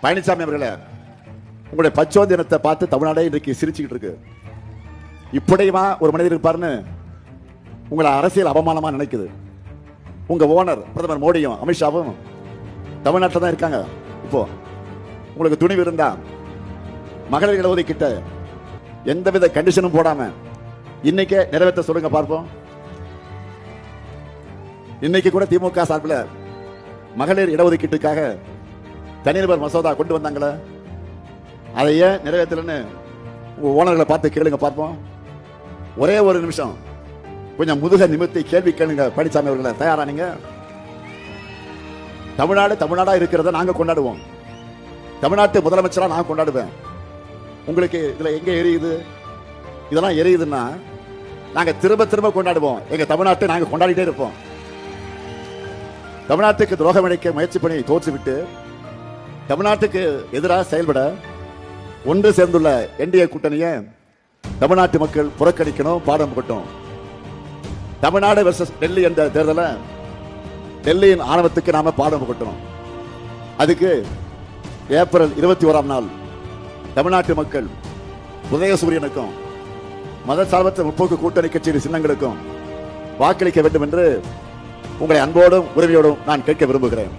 பழனிசாமி அவர்களே, உங்களுடைய பச்சோந்தி தினத்தை பார்த்து தமிழ்நாடே இன்றைக்கு சிரிச்சுக்கிட்டு இருக்கு. இப்படியுமா ஒரு மனிதர் இருப்பாருன்னு உங்களை அரசியல் அவமானமா நினைக்குது. உங்க ஓனர் பிரதமர் மோடியும் அமித்ஷாவும் தமிழ்நாட்டில் தான் இருக்காங்க. இப்போ உங்களுக்கு துணிவு இருந்தா மகளிர் இடஒதுக்கீட்ட எந்தவித கண்டிஷனும் போடாம இன்னைக்கே நிறைவேற்ற சொல்லுங்க பார்ப்போம். இன்னைக்கு கூட திமுக சார்பில் மகளிர் இடஒதுக்கீட்டுக்காக தனிநபர் மசோதா கொண்டு வந்தாங்களே, அதை ஏன் நிறைவேற்றலன்னு உங்க ஓனர்களை பார்த்து கேளுங்க பார்ப்போம். ஒரே ஒரு நிமிஷம் கொஞ்சம் முதுக நிமித்தி கேள்வி கேளுங்க பழனிசாமி அவர்களை. தயாரா நீங்க? தமிழ்நாடு தமிழ்நாடா இருக்கிறத நாங்க கொண்டாடுவோம். தமிழ்நாட்டு முதலமைச்சரா நான் கொண்டாடுவேன். உங்களுக்கு இதுல எங்க எரியுது? இதெல்லாம் எரியுதுன்னா நாங்க திரும்ப திரும்ப கொண்டாடுவோம். எங்க தமிழ்நாட்டை நாங்க கொண்டாடிட்டே இருப்போம். தமிழ்நாட்டுக்கு துரோகம் இழைக்க முயற்சி பண்ணி தோற்றுவிட்டு தமிழ்நாட்டுக்கு எதிராக செயல்பட ஒன்று சேர்ந்துள்ள என்டிஏ கூட்டணியை தமிழ்நாட்டு மக்கள் புறக்கணிக்கணும், பாடம் புகட்டும். தமிழ்நாடு வெர்சஸ் டெல்லி என்ற தேர்தலை டெல்லியின் ஆணவத்துக்கு நாம பாடம் புகட்டணும். அதுக்கு ஏப்ரல் 21ஆம் நாள் தமிழ்நாட்டு மக்கள் உதயசூரியனுக்கும் மதசார்பற்ற முற்போக்கு கூட்டணி கட்சியின் சின்னங்களுக்கும் வாக்களிக்க வேண்டும் என்று உங்களை அன்போடும் உரிமையோடும் நான் கேட்க விரும்புகிறேன்.